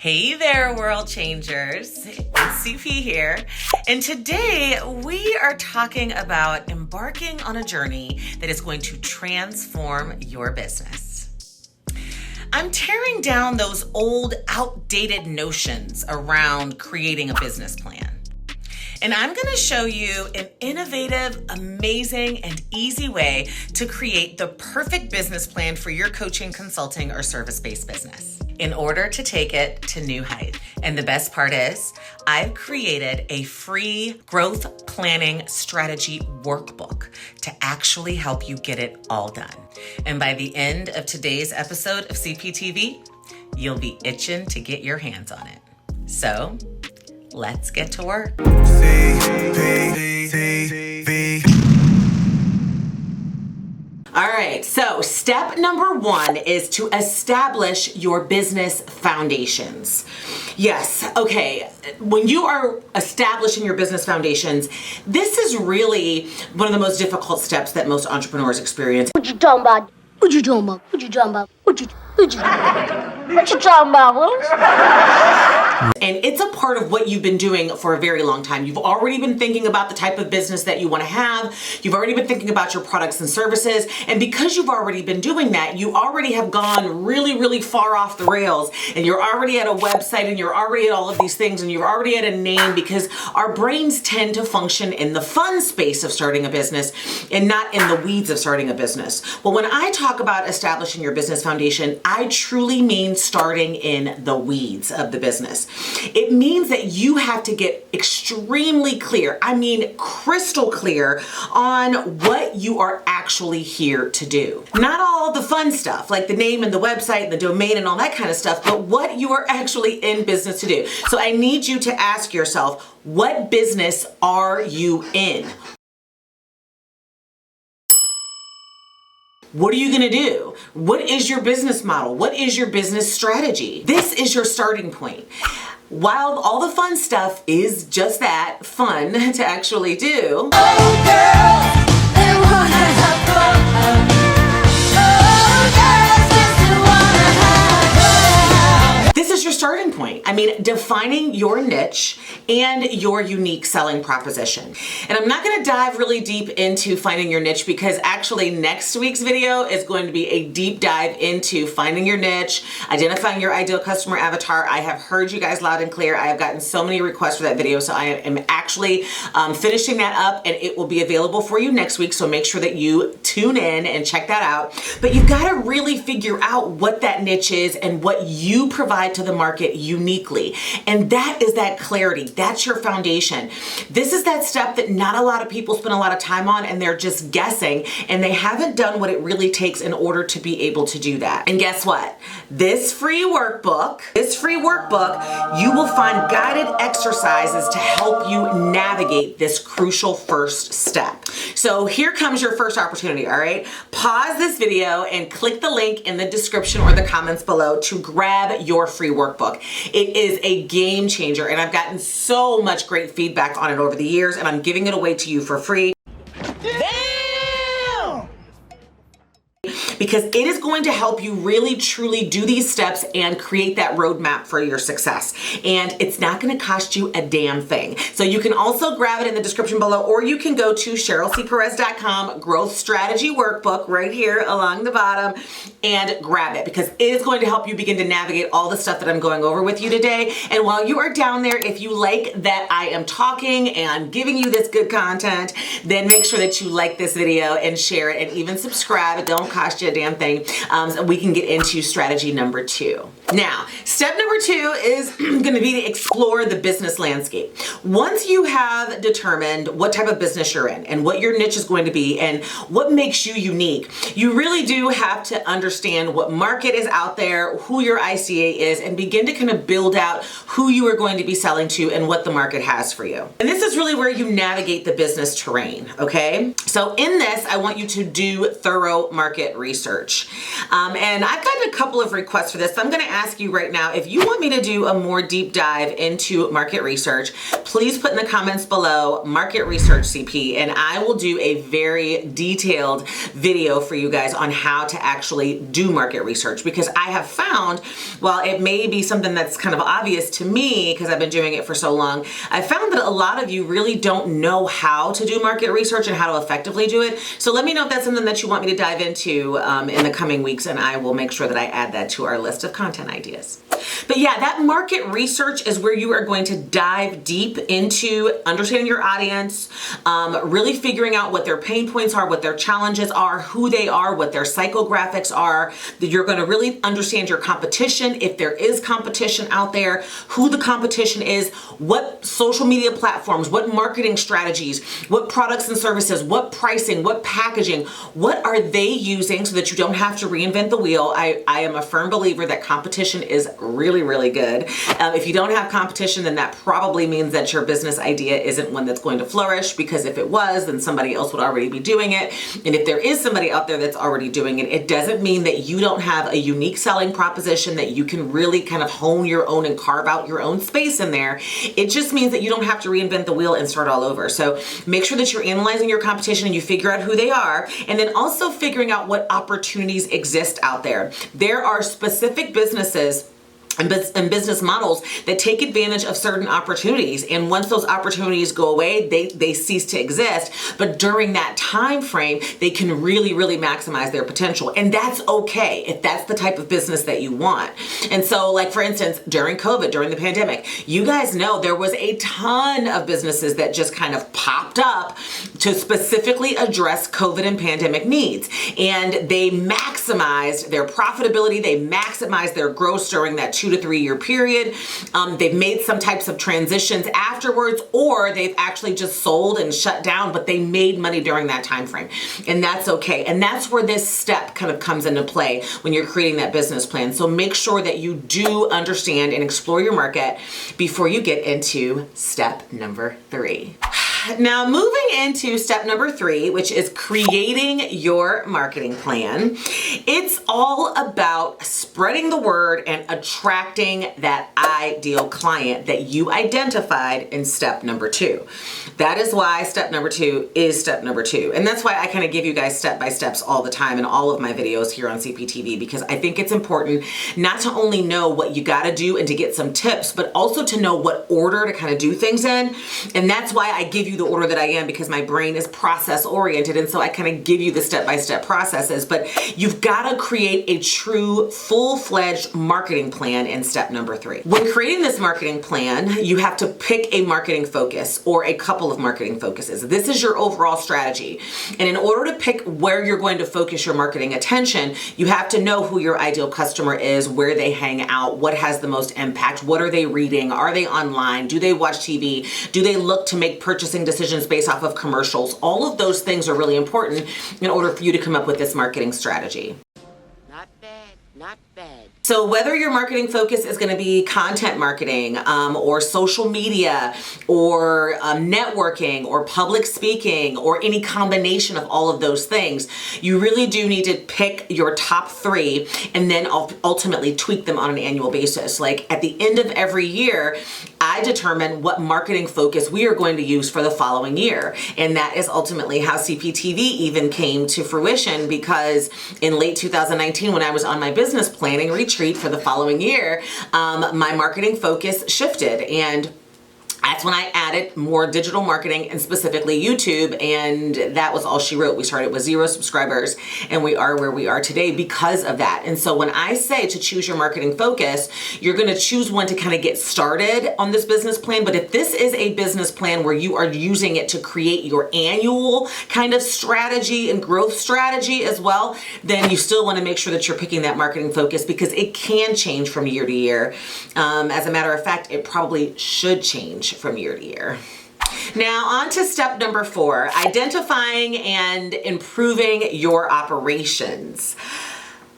Hey there, world changers. It's CP here. And today we are talking about embarking on a journey that is going to transform your business. I'm tearing down those old, outdated notions around creating a business plan. And I'm going to show you an innovative, amazing, and easy way to create the perfect business plan for your coaching, consulting, or service-based business in order to take it to new heights. And the best part is, I've created a free growth planning strategy workbook to actually help you get it all done. And by the end of today's episode of CPTV, you'll be itching to get your hands on it. So, let's get to work. All right, so step number 1 is to establish your business foundations. Yes, okay, when you are establishing your business foundations, this is really one of the most difficult steps that most entrepreneurs experience. What you talking about? What you talking about? What you talking about? What you talking about? And it's a part of what you've been doing for a very long time. You've already been thinking about the type of business that you want to have. You've already been thinking about your products and services. And because you've already been doing that, you already have gone really, really far off the rails. And you're already at a website and you're already at all of these things and you're already at a name, because our brains tend to function in the fun space of starting a business and not in the weeds of starting a business. Well, when I talk about establishing your business foundation, I truly mean starting in the weeds of the business. It means that you have to get extremely clear, I mean crystal clear, on what you are actually here to do. Not all the fun stuff, like the name and the website and the domain and all that kind of stuff, but what you are actually in business to do. So I need you to ask yourself, what business are you in? What are you going to do? What is your business model? What is your business strategy? This is your starting point. While all the fun stuff is just that, fun to actually do. Oh, girls, they wanna have fun. Oh, girls, just wanna have fun. This is your starting point. I mean, defining your niche and your unique selling proposition. And I'm not going to dive really deep into finding your niche, because actually next week's video is going to be a deep dive into finding your niche, identifying your ideal customer avatar. I have heard you guys loud and clear. I have gotten so many requests for that video, so I am actually finishing that up, and it will be available for you next week. So make sure that you tune in and check that out. But you've got to really figure out what that niche is and what you provide to the market uniquely. And that is that clarity. That's your foundation. This is that step that not a lot of people spend a lot of time on, and they're just guessing, and they haven't done what it really takes in order to be able to do that. And guess what? This free workbook, you will find guided exercises to help you navigate this crucial first step. So here comes your first opportunity, all right? Pause this video and click the link in the description or the comments below to grab your free workbook. It is a game changer, and I've gotten so much great feedback on it over the years, and I'm giving it away to you for free. Because it is going to help you really truly do these steps and create that roadmap for your success. And it's not going to cost you a damn thing. So you can also grab it in the description below, or you can go to CherylCperez.com, Growth Strategy Workbook right here along the bottom, and grab it, because it is going to help you begin to navigate all the stuff that I'm going over with you today. And while you are down there, if you like that I am talking and giving you this good content, then make sure that you like this video and share it, and even subscribe. It don't cost you a damn thing. So we can get into strategy number 2. Now, step number 2 is going to be to explore the business landscape. Once you have determined what type of business you're in and what your niche is going to be and what makes you unique, you really do have to understand what market is out there, who your ICA is, and begin to kind of build out who you are going to be selling to and what the market has for you. And this is really where you navigate the business terrain, okay? So in this, I want you to do thorough market research. And I've gotten a couple of requests for this, so I'm going to ask you right now, if you want me to do a more deep dive into market research, please put in the comments below market research CP, and I will do a very detailed video for you guys on how to actually do market research, because I have found, while it may be something that's kind of obvious to me because I've been doing it for so long, I found that a lot of you really don't know how to do market research and how to effectively do it. So let me know if that's something that you want me to dive into in the coming weeks, and I will make sure that I add that to our list of content ideas. But yeah, that market research is where you are going to dive deep into understanding your audience, really figuring out what their pain points are, what their challenges are, who they are, what their psychographics are. You're going to really understand your competition, if there is competition out there, who the competition is, what social media platforms, what marketing strategies, what products and services, what pricing, what packaging, what are they using so that you don't have to reinvent the wheel. I am a firm believer that competition is really, really good. If you don't have competition, then that probably means that your business idea isn't one that's going to flourish, because if it was, then somebody else would already be doing it. And if there is somebody out there that's already doing it, it doesn't mean that you don't have a unique selling proposition that you can really kind of hone your own and carve out your own space in there. It just means that you don't have to reinvent the wheel and start all over. So make sure that you're analyzing your competition and you figure out who they are, and then also figuring out what opportunities exist out there. There are specific businesses and business models that take advantage of certain opportunities, and once those opportunities go away, they cease to exist. But during that time frame, they can really, really maximize their potential, and that's okay if that's the type of business that you want. And so, like for instance, during COVID, during the pandemic, you guys know there was a ton of businesses that just kind of popped up to specifically address COVID and pandemic needs, and they maximized their profitability, they maximized their growth during that 2 to 3 year period. They've made some types of transitions afterwards, or they've actually just sold and shut down, but they made money during that time frame, and that's okay. And that's where this step kind of comes into play when you're creating that business plan. So make sure that you do understand and explore your market before you get into step number 3. Now, moving into step number 3, which is creating your marketing plan, it's all about spreading the word and attracting that ideal client that you identified in step number 2. That is why step number 2 is step number 2. And that's why I kind of give you guys step-by-steps all the time in all of my videos here on CPTV, because I think it's important not to only know what you got to do and to get some tips, but also to know what order to kind of do things in. And that's why I give you the order that I am, because my brain is process oriented, and so I kind of give you the step-by-step processes. But you've got to create a true full-fledged marketing plan in step number 3. When creating this marketing plan, you have to pick a marketing focus or a couple of marketing focuses. This is your overall strategy, and in order to pick where you're going to focus your marketing attention, you have to know who your ideal customer is, where they hang out, what has the most impact, what are they reading, are they online, do they watch TV, do they look to make purchasing decisions based off of commercials. All of those things are really important in order for you to come up with this marketing strategy. Not bad, not bad. So whether your marketing focus is going to be content marketing or social media or networking or public speaking or any combination of all of those things, you really do need to pick your top 3 and then ultimately tweak them on an annual basis. Like at the end of every year, I determine what marketing focus we are going to use for the following year. And that is ultimately how CPTV even came to fruition, because in late 2019, when I was on my business planning retreat for the following year, my marketing focus shifted, and that's when I added more digital marketing and specifically YouTube, and that was all she wrote. We started with 0 subscribers, and we are where we are today because of that. And so when I say to choose your marketing focus, you're going to choose one to kind of get started on this business plan. But if this is a business plan where you are using it to create your annual kind of strategy and growth strategy as well, then you still want to make sure that you're picking that marketing focus, because it can change from year to year. As a matter of fact, it probably should change from year to year. Now on to step number 4, identifying and improving your operations.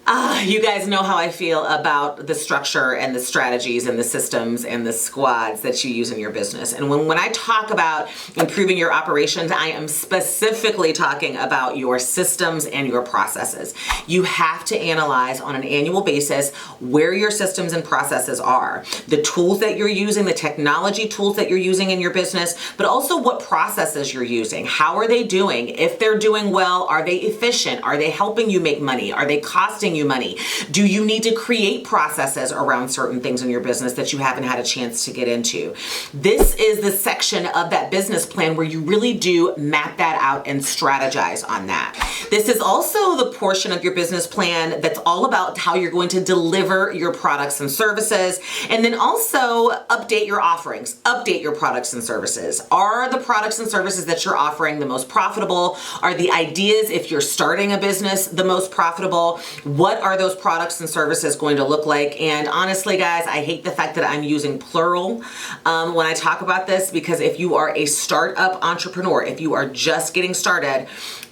You guys know how I feel about the structure and the strategies and the systems and the squads that you use in your business. And when I talk about improving your operations, I am specifically talking about your systems and your processes. You have to analyze on an annual basis where your systems and processes are, the tools that you're using, the technology tools that you're using in your business, but also what processes you're using. How are they doing? If they're doing well, are they efficient? Are they helping you make money? Are they costing you money? Do you need to create processes around certain things in your business that you haven't had a chance to get into? This is the section of that business plan where you really do map that out and strategize on that. This is also the portion of your business plan that's all about how you're going to deliver your products and services, and then also update your offerings, update your products and services. Are the products and services that you're offering the most profitable? Are the ideas, if you're starting a business, the most profitable? What are those products and services going to look like? And honestly, guys, I hate the fact that I'm using plural when I talk about this, because if you are a startup entrepreneur, if you are just getting started,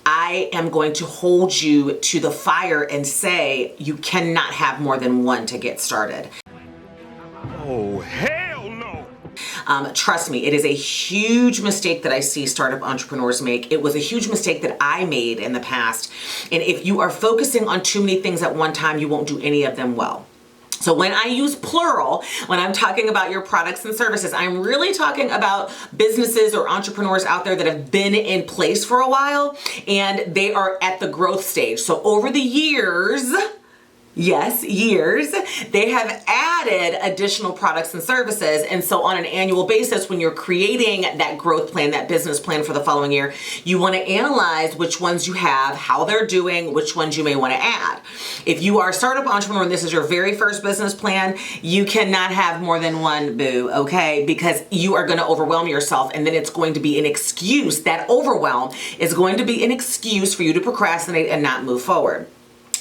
I am going to hold you to the fire and say you cannot have more than one to get started. Oh, hell no! Trust me, it is a huge mistake that I see startup entrepreneurs make. It was a huge mistake that I made in the past. And if you are focusing on too many things at one time, you won't do any of them well. So when I use plural, when I'm talking about your products and services, I'm really talking about businesses or entrepreneurs out there that have been in place for a while and they are at the growth stage. So over the years, yes, years, they have added additional products and services. And so on an annual basis, when you're creating that growth plan, that business plan for the following year, you want to analyze which ones you have, how they're doing, which ones you may want to add. If you are a startup entrepreneur and this is your very first business plan, you cannot have more than one, boo, okay? Because you are going to overwhelm yourself, and then it's going to be an excuse. That overwhelm is going to be an excuse for you to procrastinate and not move forward.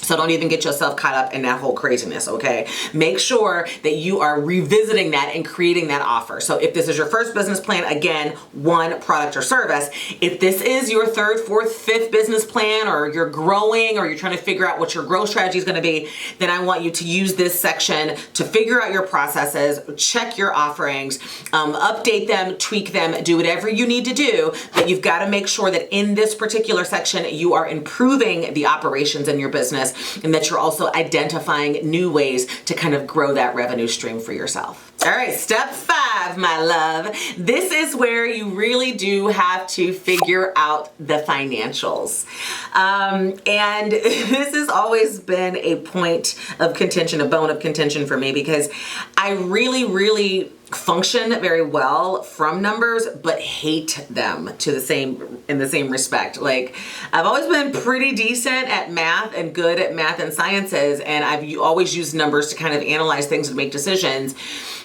So don't even get yourself caught up in that whole craziness, okay? Make sure that you are revisiting that and creating that offer. So if this is your first business plan, again, one product or service. If this is your third, fourth, fifth business plan, or you're growing, or you're trying to figure out what your growth strategy is going to be, then I want you to use this section to figure out your processes, check your offerings, update them, tweak them, do whatever you need to do. But you've got to make sure that in this particular section, you are improving the operations in your business, and that you're also identifying new ways to kind of grow that revenue stream for yourself. All right, step 5, my love. This is where you really do have to figure out the financials. And this has always been a point of contention, a bone of contention for me, because I really function very well from numbers, but hate them in the same respect. Like, I've always been pretty decent at math and good at math and sciences, and I've always used numbers to kind of analyze things and make decisions.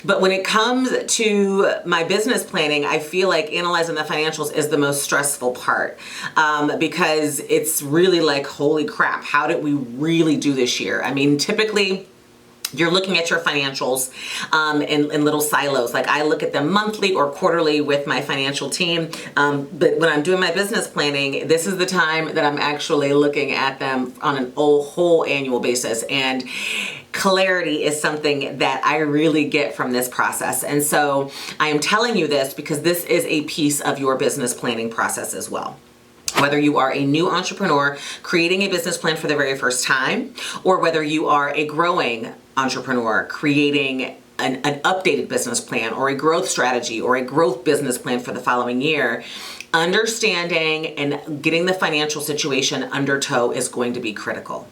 But when it comes to my business planning, I feel like analyzing the financials is the most stressful part, because it's really like, holy crap, how did we really do this year? I mean, typically, you're looking at your financials in little silos. Like, I look at them monthly or quarterly with my financial team. But when I'm doing my business planning, this is the time that I'm actually looking at them on an whole annual basis. And clarity is something that I really get from this process. And so I am telling you this because this is a piece of your business planning process as well. Whether you are a new entrepreneur creating a business plan for the very first time, or whether you are a growing entrepreneur creating an updated business plan, or a growth strategy, or a growth business plan for the following year, understanding and getting the financial situation under tow is going to be critical.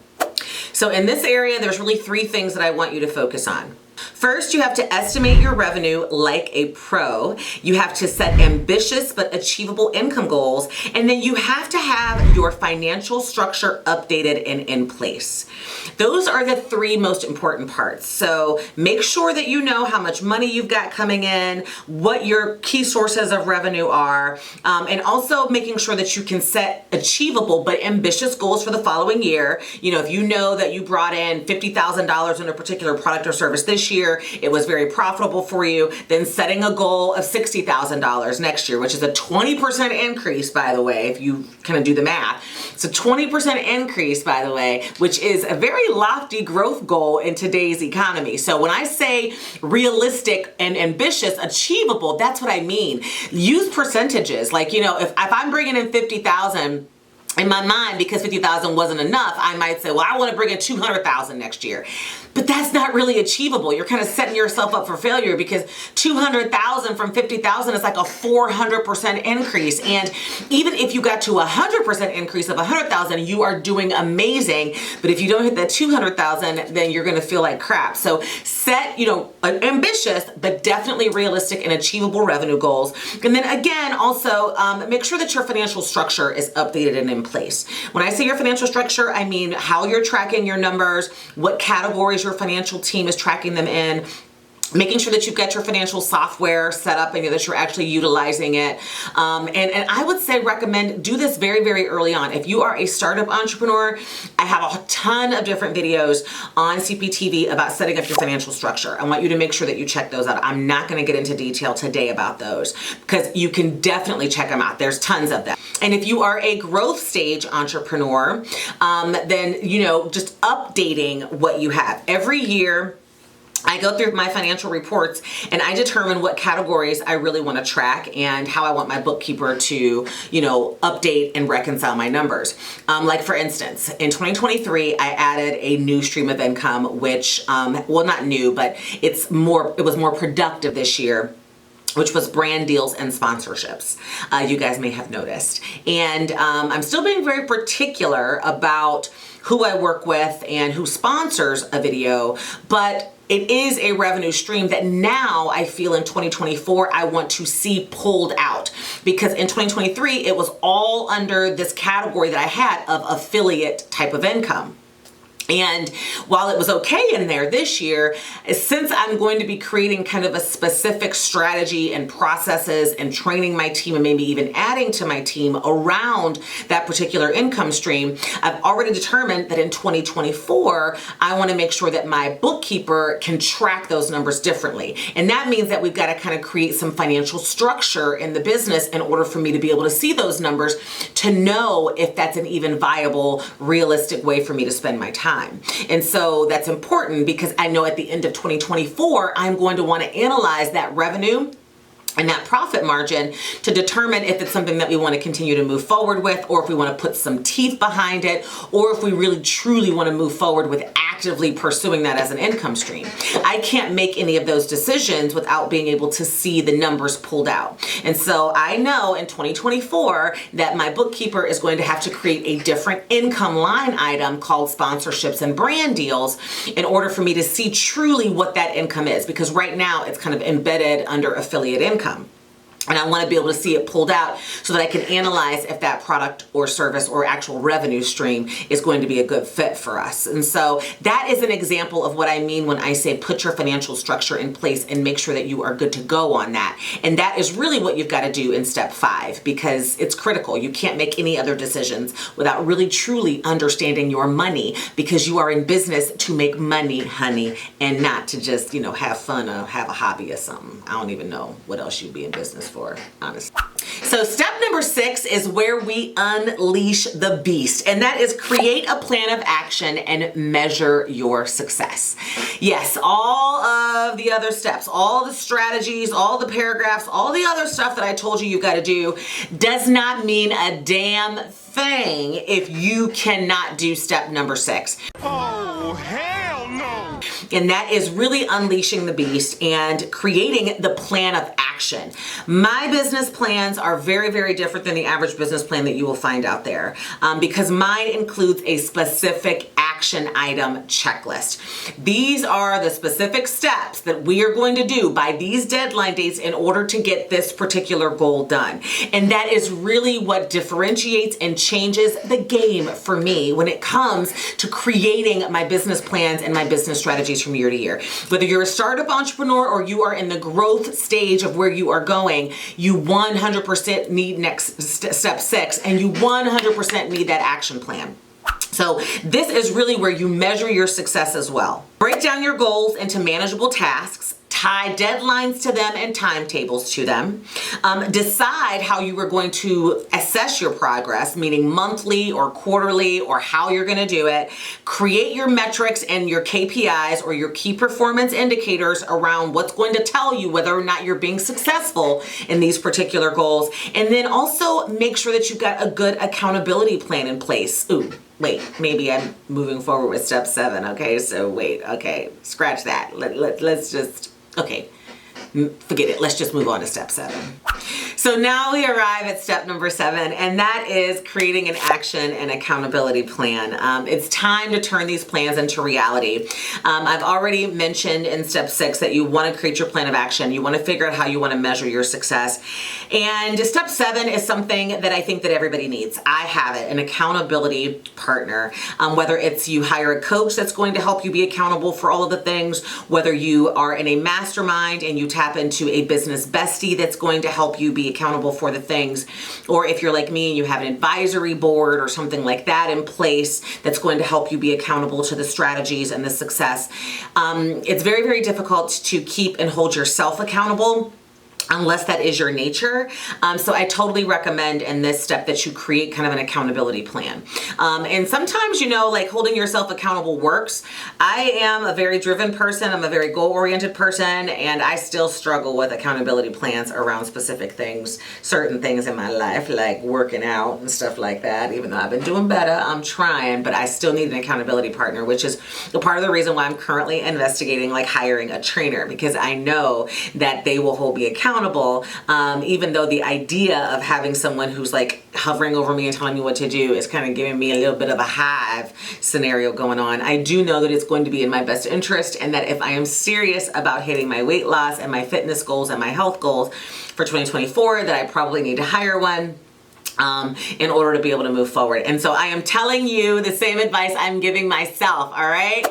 So in this area, there's really 3 things that I want you to focus on. First, you have to estimate your revenue like a pro. You have to set ambitious but achievable income goals. And then you have to have your financial structure updated and in place. Those are the 3 most important parts. So make sure that you know how much money you've got coming in, what your key sources of revenue are, and also making sure that you can set achievable but ambitious goals for the following year. You know, if you know that you brought in $50,000 in a particular product or service this this year, it was very profitable for you, then setting a goal of $60,000 next year, which is a 20% increase, by the way, if you kind of do the math. It's a 20% increase, by the way, which is a very lofty growth goal in today's economy. So when I say realistic and ambitious, achievable, that's what I mean. Use percentages. Like, if I'm bringing in 50,000, in my mind, because 50,000 wasn't enough, I might say, well, I want to bring in 200,000 next year. But that's not really achievable. You're kind of setting yourself up for failure, because 200,000 from 50,000 is like a 400% increase. And even if you got to a 100% increase of 100,000, you are doing amazing. But if you don't hit that 200,000, then you're going to feel like crap. So set, ambitious, but definitely realistic and achievable revenue goals. And then again, also make sure that your financial structure is updated and in place. When I say your financial structure, I mean how you're tracking your numbers, what categories your financial team is tracking them in, making sure that you've got your financial software set up and that you're actually utilizing it. And I would say recommend do this very, very early on. If you are a startup entrepreneur, I have a ton of different videos on CPTV about setting up your financial structure. I want you to make sure that you check those out. I'm not going to get into detail today about those, because you can definitely check them out. There's tons of them. And if you are a growth stage entrepreneur, then, just updating what you have every year. I go through my financial reports and I determine what categories I really want to track and how I want my bookkeeper to, update and reconcile my numbers. Like for instance, in 2023, I added a new stream of income, which, not new, but it was more productive this year, which was brand deals and sponsorships. You guys may have noticed. And I'm still being very particular about who I work with and who sponsors a video, but it is a revenue stream that now I feel in 2024 I want to see pulled out, because in 2023 it was all under this category that I had of affiliate type of income. And while it was okay in there this year, since I'm going to be creating kind of a specific strategy and processes and training my team and maybe even adding to my team around that particular income stream, I've already determined that in 2024, I want to make sure that my bookkeeper can track those numbers differently. And that means that we've got to kind of create some financial structure in the business in order for me to be able to see those numbers, to know if that's an even viable, realistic way for me to spend my time. And so that's important, because I know at the end of 2024, I'm going to want to analyze that revenue and that profit margin to determine if it's something that we want to continue to move forward with, or if we want to put some teeth behind it, or if we really truly want to move forward with actively pursuing that as an income stream. I can't make any of those decisions without being able to see the numbers pulled out. And so I know in 2024 that my bookkeeper is going to have to create a different income line item called sponsorships and brand deals in order for me to see truly what that income is, because right now it's kind of embedded under affiliate income. And I want to be able to see it pulled out so that I can analyze if that product or service or actual revenue stream is going to be a good fit for us. And so that is an example of what I mean when I say put your financial structure in place and make sure that you are good to go on that. And that is really what you've got to do in step 5, because it's critical. You can't make any other decisions without really truly understanding your money, because you are in business to make money, honey, and not to just, have fun or have a hobby or something. I don't even know what else you'd be in business for, honestly. So step number 6 is where we unleash the beast, and that is create a plan of action and measure your success. Yes, all of the other steps, all the strategies, all the paragraphs, all the other stuff that I told you you've got to do does not mean a damn thing if you cannot do step number 6. Oh, hell no! And that is really unleashing the beast and creating the plan of action. My business plans are very, very different than the average business plan that you will find out there, because mine includes a specific action item checklist. These are the specific steps that we are going to do by these deadline dates in order to get this particular goal done. And that is really what differentiates and changes the game for me when it comes to creating my business plans and my business strategies from year to year. Whether you're a startup entrepreneur or you are in the growth stage of where you are going, you 100% need next step 6, and you 100% need that action plan. So this is really where you measure your success as well. Break down your goals into manageable tasks. Tie deadlines to them and timetables to them. Decide how you are going to assess your progress, meaning monthly or quarterly or how you're going to do it. Create your metrics and your KPIs or your key performance indicators around what's going to tell you whether or not you're being successful in these particular goals. And then also make sure that you've got a good accountability plan in place. Ooh. Wait, maybe I'm moving forward with step 7. Okay, so wait, okay, scratch that. Let's just, okay, forget it. Let's just move on to step 7. So now we arrive at step number 7, and that is creating an action and accountability plan. It's time to turn these plans into reality. I've already mentioned in step 6 that you want to create your plan of action. You want to figure out how you want to measure your success. And step 7 is something that I think that everybody needs. I have it, an accountability partner. Whether it's you hire a coach that's going to help you be accountable for all of the things, whether you are in a mastermind and you tap into a business bestie that's going to help you be accountable for the things, or if you're like me and you have an advisory board or something like that in place that's going to help you be accountable to the strategies and the success. It's very, very difficult to keep and hold yourself accountable unless that is your nature. So I totally recommend in this step that you create kind of an accountability plan. And sometimes, like holding yourself accountable works. I am a very driven person. I'm a very goal-oriented person, and I still struggle with accountability plans around specific things, certain things in my life, like working out and stuff like that. Even though I've been doing better, I'm trying, but I still need an accountability partner, which is a part of the reason why I'm currently investigating like hiring a trainer, because I know that they will hold me accountable. Even though the idea of having someone who's like hovering over me and telling me what to do is kind of giving me a little bit of a hive scenario going on, I do know that it's going to be in my best interest, and that if I am serious about hitting my weight loss and my fitness goals and my health goals for 2024, that I probably need to hire one in order to be able to move forward. And so I am telling you the same advice I'm giving myself, all right?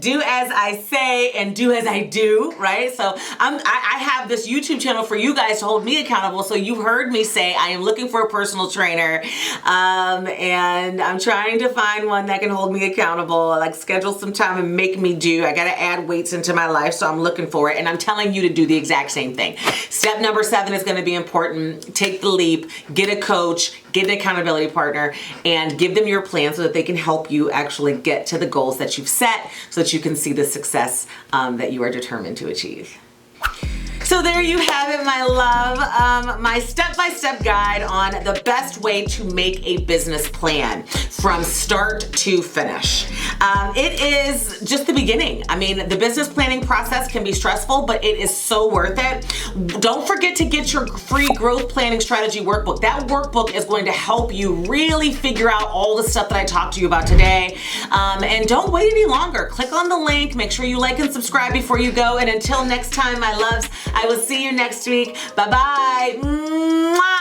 Do as I say and do as I do, right? So I have this YouTube channel for you guys to hold me accountable. So you've heard me say I am looking for a personal trainer, and I'm trying to find one that can hold me accountable, like schedule some time and make me do. I got to add weights into my life, so I'm looking for it. And I'm telling you to do the exact same thing. Step number 7 is going to be important. Take the leap, get a coach, get an accountability partner, and give them your plan so that they can help you actually get to the goals that you've set so that you can see the success that you are determined to achieve. So there you have it, my love. My step-by-step guide on the best way to make a business plan from start to finish. It is just the beginning. I mean, the business planning process can be stressful, but it is so worth it. Don't forget to get your free growth planning strategy workbook. That workbook is going to help you really figure out all the stuff that I talked to you about today. And don't wait any longer. Click on the link. Make sure you like and subscribe before you go. And until next time, my loves, I will see you next week. Bye-bye. Mwah!